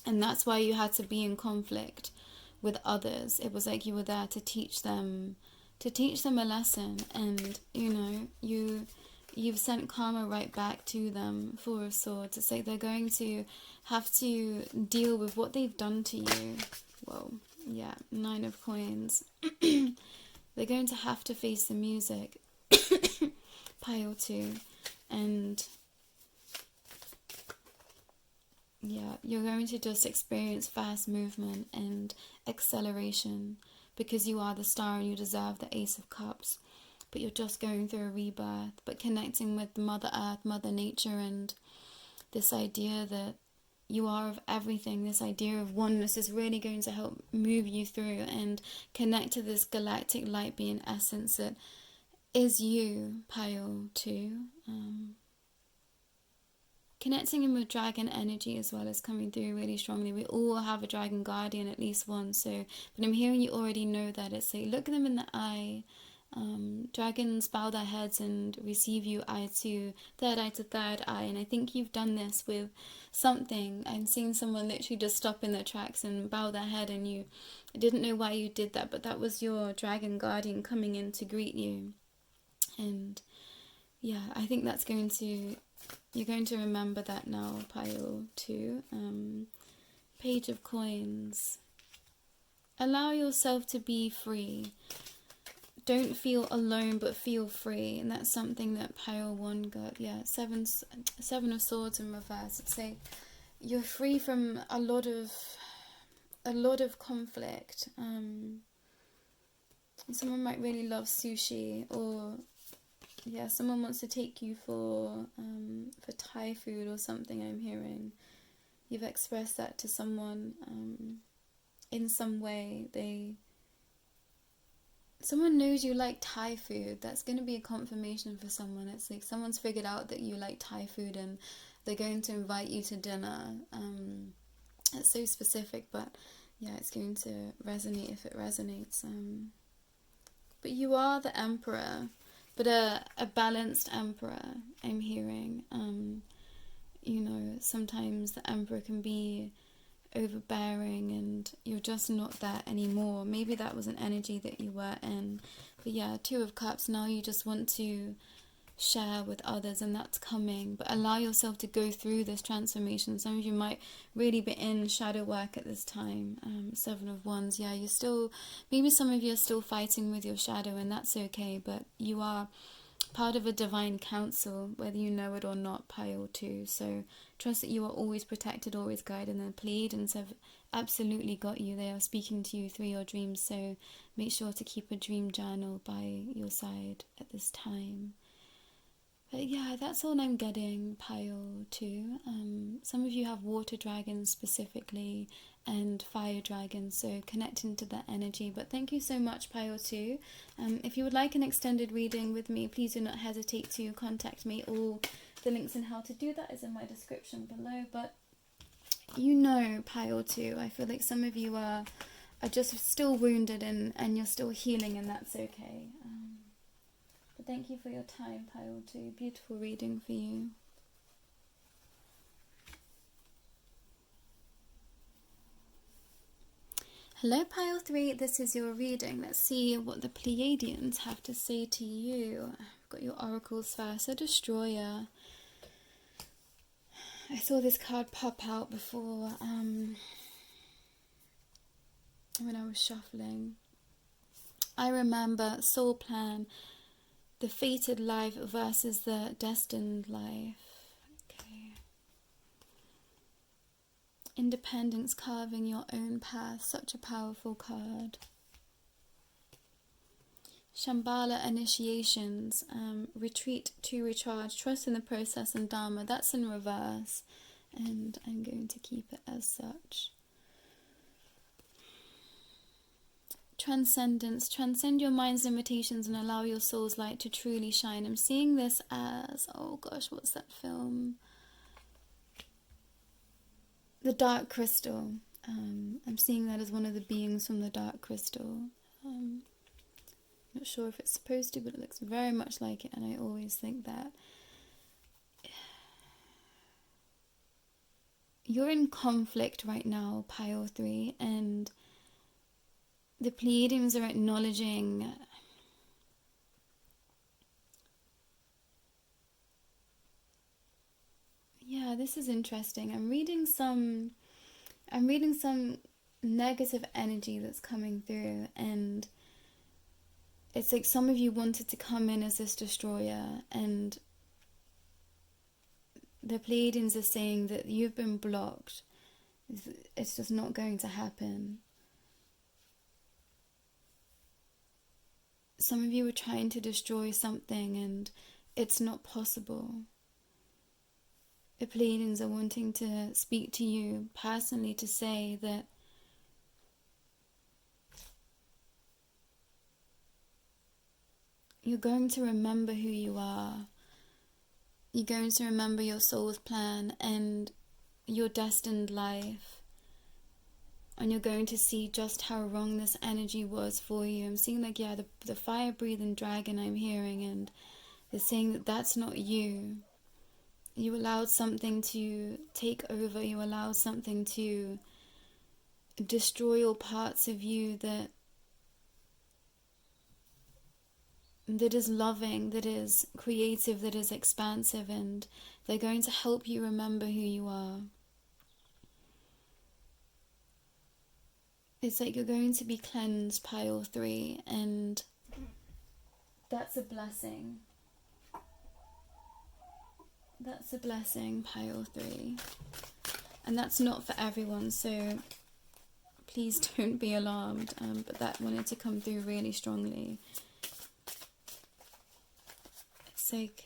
that's why you had to be in conflict with others. It was like you were there to teach them a lesson, and you know, you you've sent karma right back to them. Four of Swords. It's like they're going to have to deal with what they've done to you. Whoa, yeah, Nine of Coins. They're going to have to face the music. Pile 2. And yeah, you're going to just experience fast movement and acceleration because you are the Star and you deserve the Ace of Cups. But you're just going through a rebirth, but connecting with Mother Earth, Mother Nature, and this idea that you are of everything, this idea of oneness is really going to help move you through and connect to this galactic light being essence that is you, Pile 2. Connecting in with dragon energy as well is coming through really strongly. We all have a dragon guardian, at least one. So, but I'm hearing you already know that. It's like, look them in the eye. Dragons bow their heads and receive you eye to third eye, and I think you've done this with something. I'm seeing someone literally just stop in their tracks and bow their head, and you didn't know why you did that, but that was your dragon guardian coming in to greet you. And yeah, I think that's going to, you're going to remember that now, Pile 2. Page of Coins. Allow yourself to be free. Don't feel alone, but feel free. And that's something that Pile 1 got. Yeah, Seven of Swords in reverse. It's like you're free from a lot of conflict. Someone might really love sushi, or yeah, someone wants to take you for Thai food or something. I'm hearing you've expressed that to someone in some way. Someone knows you like Thai food. That's going to be a confirmation for someone. It's like someone's figured out that you like Thai food and they're going to invite you to dinner. It's so specific, but yeah, it's going to resonate if it resonates. But you are the Emperor, but a balanced Emperor, I'm hearing. You know, sometimes the Emperor can be overbearing and you're just not that anymore. Maybe that was an energy that you were in. But yeah, Two of Cups, now you just want to share with others, and that's coming. But allow yourself to go through this transformation. Some of you might really be in shadow work at this time. Seven of Wands, yeah, you're still, maybe some of you are still fighting with your shadow, and that's okay, but you are part of a divine council, whether you know it or not, Pile 2. So trust that you are always protected, always guided, and the Pleiadians have absolutely got you. They are speaking to you through your dreams, so make sure to keep a dream journal by your side at this time. But yeah, that's all I'm getting, Pile 2. Some of you have water dragons specifically and fire dragons, so connecting to that energy. But thank you so much, Pile 2. If you would like an extended reading with me, please do not hesitate to contact me. All the links and how to do that is in my description below. But you know, Pile 2, I feel like some of you are just still wounded and you're still healing, and that's okay. But thank you for your time, Pile 2. Beautiful reading for you. Hello, Pile 3. This is your reading. Let's see what the Pleiadians have to say to you. I've got your oracles first. A Destroyer. I saw this card pop out before when I was shuffling. I remember Soul Plan, the fated life versus the destined life. Okay. Independence, carving your own path. Such a powerful card. Shambhala, initiations. Retreat to recharge. Trust in the process and Dharma. That's in reverse. And I'm going to keep it as such. Transcendence. Transcend your mind's limitations and allow your soul's light to truly shine. I'm seeing this as, oh gosh, what's that film? The Dark Crystal. I'm seeing that as one of the beings from the Dark Crystal. Not sure if it's supposed to, but it looks very much like it, and I always think that you're in conflict right now, Pile 3, and the Pleiadians are acknowledging Yeah, this is interesting. I'm reading some negative energy that's coming through, and it's like some of you wanted to come in as this destroyer, and the Pleiadians are saying that you've been blocked. It's just not going to happen. Some of you are trying to destroy something and it's not possible. The Pleiadians are wanting to speak to you personally to say that you're going to remember who you are. You're going to remember your soul's plan and your destined life. And you're going to see just how wrong this energy was for you. I'm seeing like, yeah, the fire-breathing dragon I'm hearing, and they're saying that that's not you. You allowed something to take over. You allowed something to destroy all parts of you that is loving, that is creative, that is expansive, and they're going to help you remember who you are. It's like you're going to be cleansed, pile 3, and that's a blessing. That's a blessing, pile 3. And that's not for everyone, so please don't be alarmed, but that wanted to come through really strongly. It's like,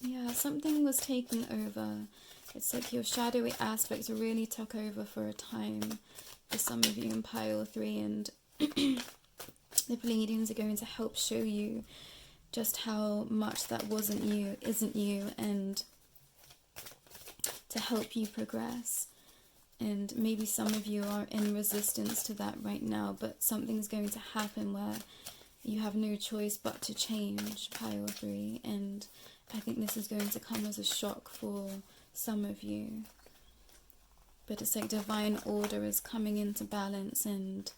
yeah, something was taking over. It's like your shadowy aspects really took over for a time for some of you in pile 3, and the Pleiadians are going to help show you just how much that wasn't you, isn't you, and to help you progress. And maybe some of you are in resistance to that right now, but something's going to happen where you have no choice but to change, pile 3, and I think this is going to come as a shock for some of you. But it's like divine order is coming into balance, and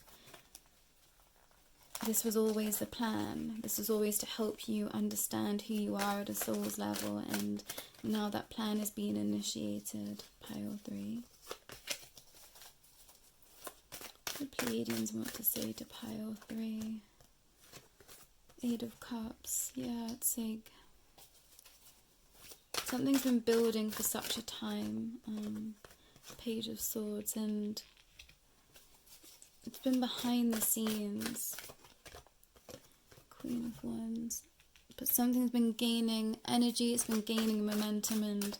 this was always the plan. This was always to help you understand who you are at a soul's level, and now that plan is being initiated, pile 3. The Pleiadians want to say to pile 3. 8 of Cups. Yeah, it's like something's been building for such a time. Page of Swords, and it's been behind the scenes. Queen of Wands. But something's been gaining energy, it's been gaining momentum, and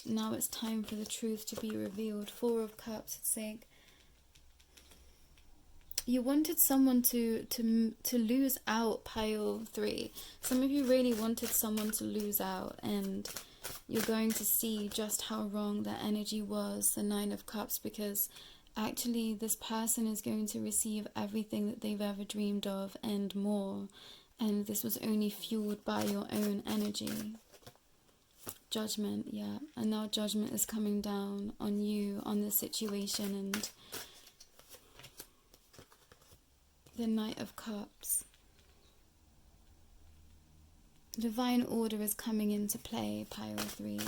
now it's time for the truth to be revealed. 4 of Cups. It's like you wanted someone to lose out, pile 3. Some of you really wanted someone to lose out, and you're going to see just how wrong that energy was, the 9 of Cups, because actually this person is going to receive everything that they've ever dreamed of and more, and this was only fueled by your own energy. Judgment, yeah, and now judgment is coming down on you, on this situation, and the Knight of Cups. Divine order is coming into play, pile 3.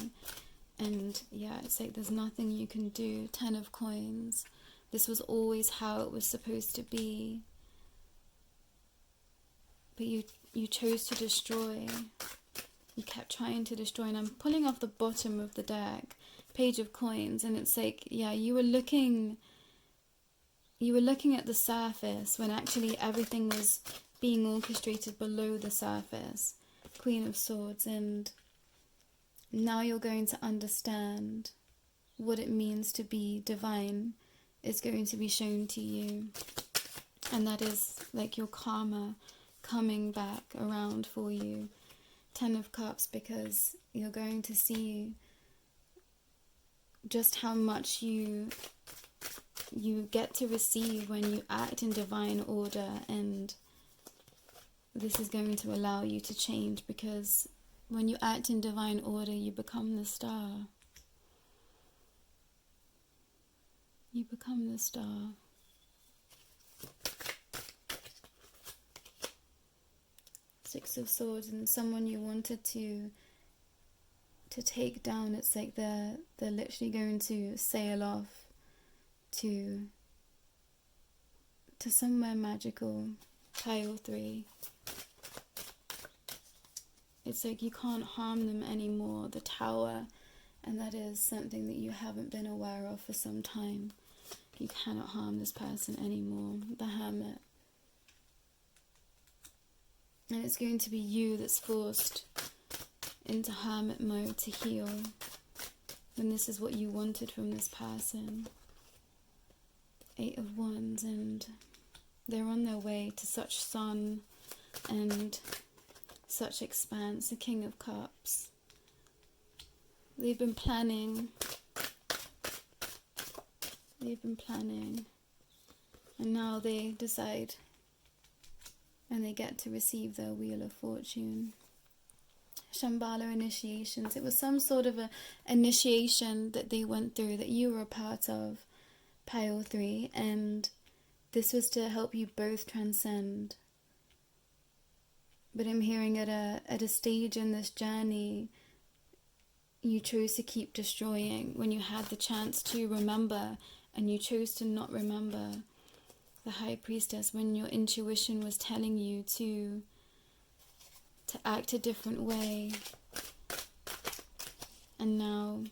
And yeah, it's like there's nothing you can do. 10 of Coins. This was always how it was supposed to be. But you chose to destroy. You kept trying to destroy. And I'm pulling off the bottom of the deck, Page of Coins. And it's like, yeah, you were looking at the surface when actually everything was being orchestrated below the surface. Queen of Swords, and now you're going to understand what it means to be divine. Is going to be shown to you, and that is like your karma coming back around for you. 10 of Cups, because you're going to see just how much you get to receive when you act in divine order, and this is going to allow you to change, because when you act in divine order, you become the star. You become the star. It's like Six of Swords, and someone you wanted to take down. It's like they're literally going to sail off to somewhere magical. Pile 3. It's like you can't harm them anymore. The Tower, and that is something that you haven't been aware of for some time. You cannot harm this person anymore. The Hermit. And it's going to be you that's forced into hermit mode to heal, when this is what you wanted from this person. 8 of Wands, and they're on their way to such sun and such expanse. The King of Cups. They've been planning. And now they decide, and they get to receive their Wheel of Fortune. Shambhala initiations. It was some sort of a initiation that they went through that you were a part of, Pile 3, and this was to help you both transcend. But I'm hearing at a stage in this journey, you chose to keep destroying when you had the chance to remember, and you chose to not remember. The High Priestess, when your intuition was telling you to act a different way. And now,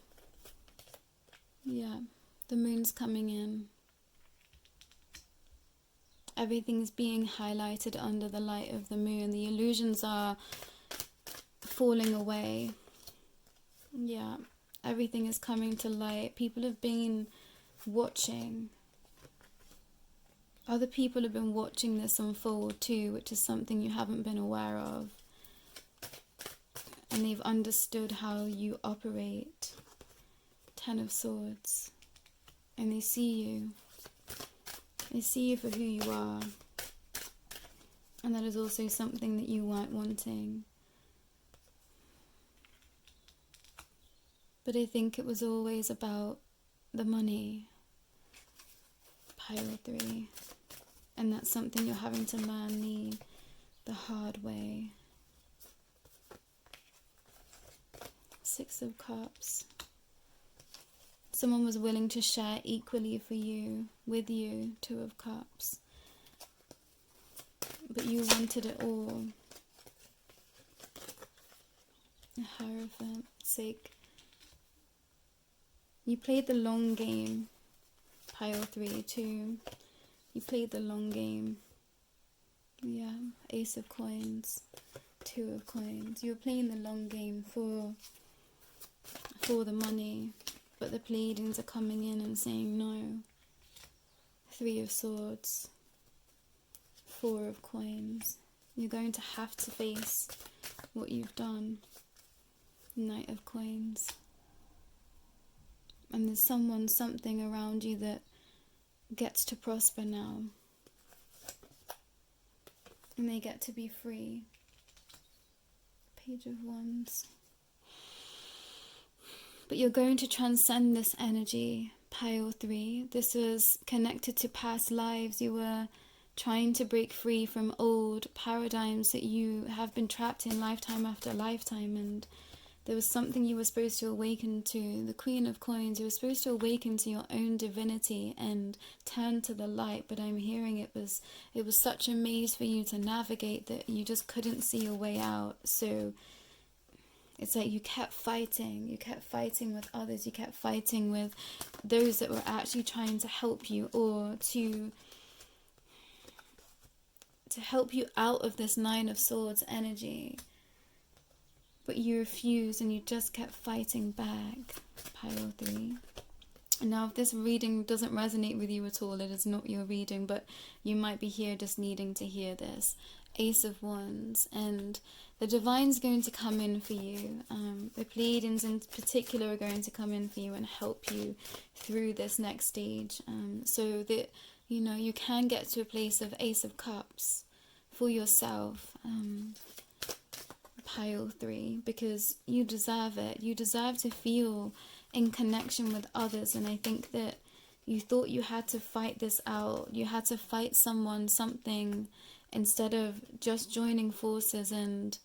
yeah, the moon's coming in. Everything's being highlighted under the light of the moon. The illusions are falling away. Yeah, everything is coming to light. People have been watching. Other people have been watching this unfold too, which is something you haven't been aware of. And they've understood how you operate. 10 of Swords. And they see you. They see you for who you are. And that is also something that you weren't wanting. But I think it was always about the money. Pile 3. And that's something you're having to learn the hard way. 6 of Cups. Someone was willing to share equally for you, with you. 2 of Cups. But you wanted it all. A Hierophant. Sake. You played the long game. Pile 3 too. You played the long game. Yeah. Ace of Coins. 2 of Coins. You were playing the long game for the money. But the Pleiadians are coming in and saying no. 3 of Swords. 4 of Coins. You're going to have to face what you've done. Knight of Coins. And there's something around you that gets to prosper now. And they get to be free. Page of Wands. But you're going to transcend this energy, Pile 3. This was connected to past lives. You were trying to break free from old paradigms that you have been trapped in lifetime after lifetime. And there was something you were supposed to awaken to. The Queen of Coins, you were supposed to awaken to your own divinity and turn to the light. But I'm hearing it was such a maze for you to navigate that you just couldn't see a way out. So it's like you kept fighting with others, you kept fighting with those that were actually trying to help you, or to help you out of this 9 of Swords energy. But you refused and you just kept fighting back, Pile 3. And now if this reading doesn't resonate with you at all, it is not your reading, but you might be here just needing to hear this. Ace of Wands, and the Divine's going to come in for you. The Pleiadians in particular are going to come in for you and help you through this next stage, so that you can get to a place of Ace of Cups for yourself, Pile 3, because you deserve it. You deserve to feel in connection with others, and I think that you thought you had to fight this out. You had to fight someone, something instead of just joining forces, and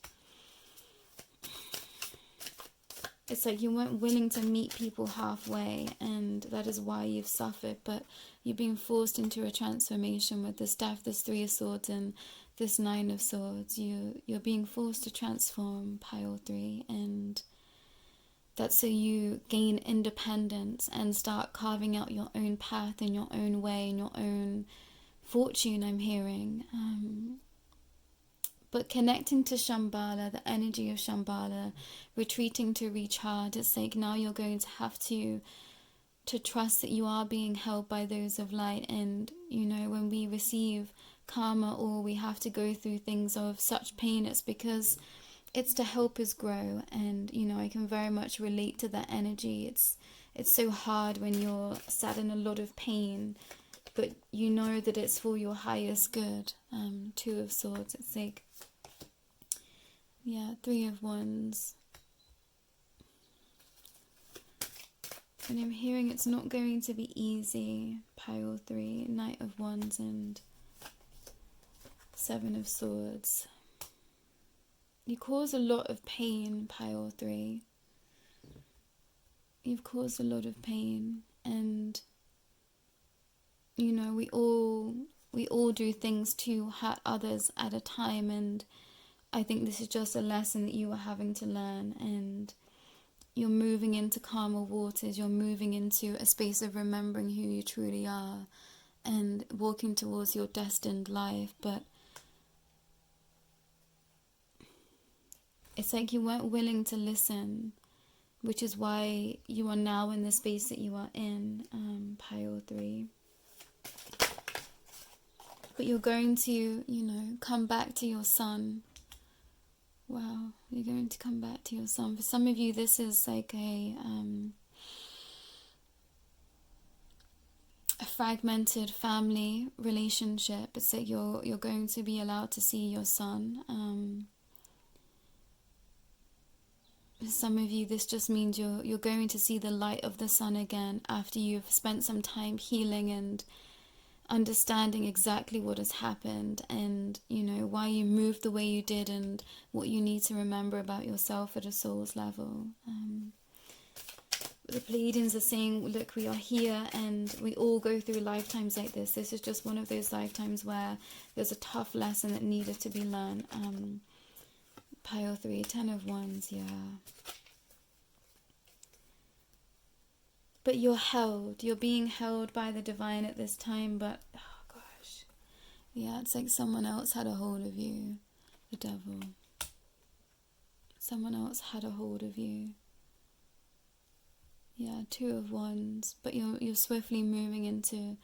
it's like you weren't willing to meet people halfway, and that is why you've suffered. But you're being forced into a transformation with this Death, this Three of Swords, and this Nine of Swords. You're being forced to transform, Pile 3, and that's so you gain independence and start carving out your own path in your own way, in your own fortune, I'm hearing. But connecting to Shambhala, the energy of Shambhala, retreating to recharge, it's like now you're going to have to trust that you are being held by those of light. And, you know, when we receive karma or we have to go through things of such pain, it's because it's to help us grow. And, you know, I can very much relate to that energy. It's so hard when you're sat in a lot of pain, but you know that it's for your highest good. Two of Swords, it's like, yeah, Three of Wands. And I'm hearing it's not going to be easy, Pile 3, Knight of Wands and Seven of Swords. You cause a lot of pain, Pile 3. You've caused a lot of pain, and you know, we all do things to hurt others at a time, and I think this is just a lesson that you are having to learn, and you're moving into calmer waters. You're moving into a space of remembering who you truly are and walking towards your destined life. But it's like you weren't willing to listen, which is why you are now in the space that you are in, Pile 3. But you're going to, you know, come back to your sun. Wow, you're going to come back to your sun. For some of you, this is like a fragmented family relationship. It's like you're going to be allowed to see your son. For some of you, this just means you're going to see the light of the sun again after you've spent some time healing and understanding exactly what has happened, and you know why you moved the way you did, and what you need to remember about yourself at a soul's level. The Pleiadians are saying, look, we are here and we all go through lifetimes like this. This is just one of those lifetimes where there's a tough lesson that needed to be learned. Pile 3, Ten of Wands, yeah. But you're held. You're being held by the divine at this time, but, oh gosh. Yeah, it's like someone else had a hold of you. The devil. Someone else had a hold of you. Yeah, Two of Wands. But you're swiftly moving into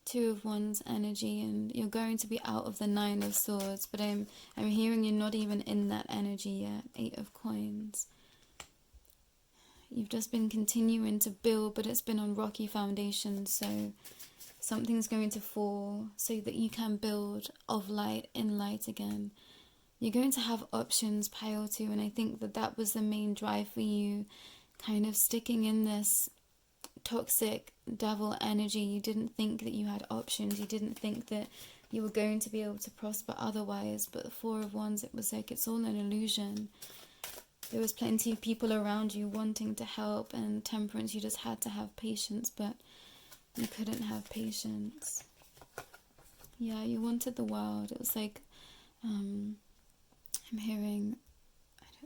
Two of Wands energy, and you're going to be out of the Nine of Swords. But I'm hearing you're not even in that energy yet. Eight of Coins. You've just been continuing to build, but it's been on rocky foundations, so something's going to fall so that you can build of light in light again. You're going to have options, Pile 2, and I think that was the main drive for you, kind of sticking in this toxic devil energy. You didn't think that you had options. You didn't think that you were going to be able to prosper otherwise, but the Four of Wands, it was like it's all an illusion. There was plenty of people around you wanting to help, and Temperance, you just had to have patience, but you couldn't have patience. Yeah, you wanted the world. It was like, I'm hearing,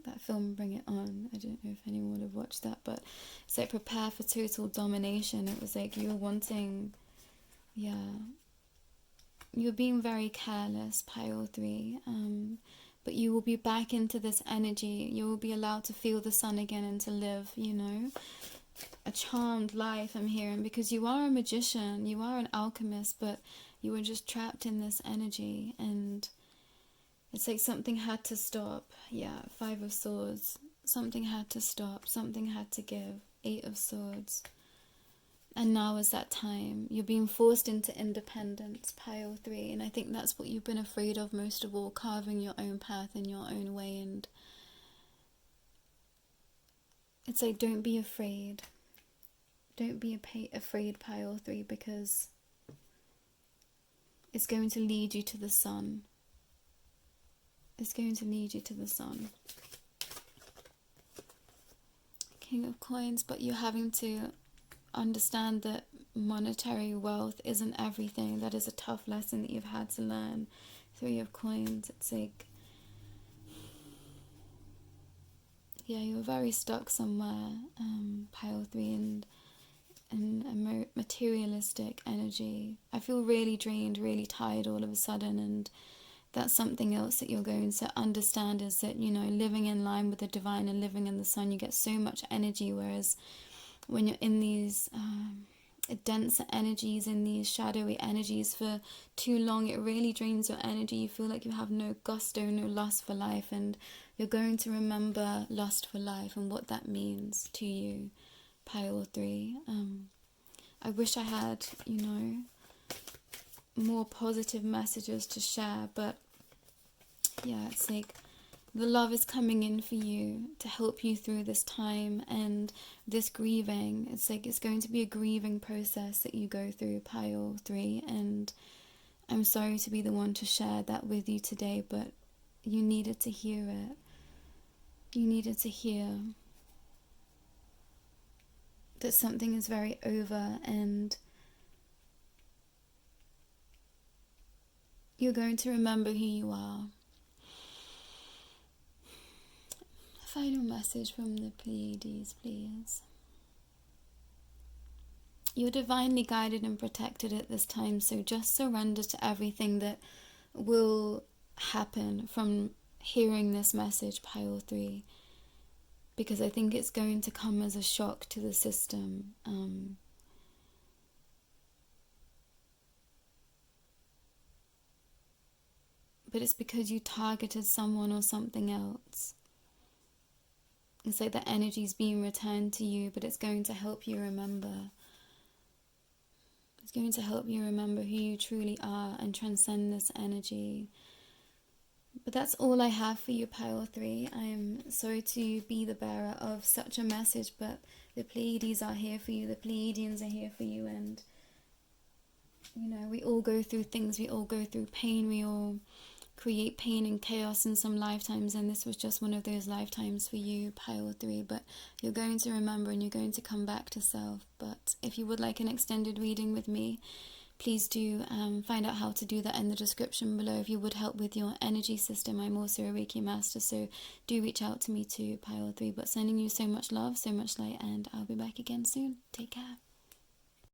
that film Bring It On. I don't know if anyone would have watched that, but it's like prepare for total domination. It was like you were wanting, yeah, you were being very careless, Pile 3. But you will be back into this energy. You will be allowed to feel the sun again and to live, you know, a charmed life, I'm hearing, because you are a magician, you are an alchemist, but you were just trapped in this energy, and it's like something had to stop. Yeah, Five of Swords. Something had to stop. Something had to give. Eight of Swords. And now is that time. You're being forced into independence, Pile 3. And I think that's what you've been afraid of most of all, carving your own path in your own way. And it's like, don't be afraid. Don't be afraid, Pile 3, because it's going to lead you to the sun. is going to lead you to the sun. King of Coins, but you're having to understand that monetary wealth isn't everything. That is a tough lesson that you've had to learn. Three of Coins, it's like, yeah, you're very stuck somewhere, pile 3, and a materialistic energy. I feel really drained, really tired all of a sudden, and that's something else that you're going to understand, is that, you know, living in line with the divine and living in the sun, you get so much energy, whereas when you're in these denser energies, in these shadowy energies for too long, it really drains your energy. You feel like you have no gusto, no lust for life, and you're going to remember lust for life and what that means to you, pile 3. I wish I had, you know, more positive messages to share, but yeah, it's like the love is coming in for you to help you through this time and this grieving. It's like it's going to be a grieving process that you go through, pile 3, and I'm sorry to be the one to share that with you today, but you needed to hear it. You needed to hear that something is very over, and you're going to remember who you are. Final message from the Pleiades, please. You're divinely guided and protected at this time, so just surrender to everything that will happen from hearing this message, pile 3, because I think it's going to come as a shock to the system. But it's because you targeted someone or something else. It's like the energy's being returned to you, but it's going to help you remember. It's going to help you remember who you truly are and transcend this energy. But that's all I have for you, pile 3. I am sorry to be the bearer of such a message, but the Pleiades are here for you. The Pleiadians are here for you, and you know, we all go through things. We all go through pain. We all create pain and chaos in some lifetimes, and this was just one of those lifetimes for you, pile 3. But you're going to remember and you're going to come back to self. But if you would like an extended reading with me, please do find out how to do that in the description below. If you would help with your energy system, I'm also a Reiki master, so do reach out to me too, pile 3. But sending you so much love, so much light, and I'll be back again soon. Take care.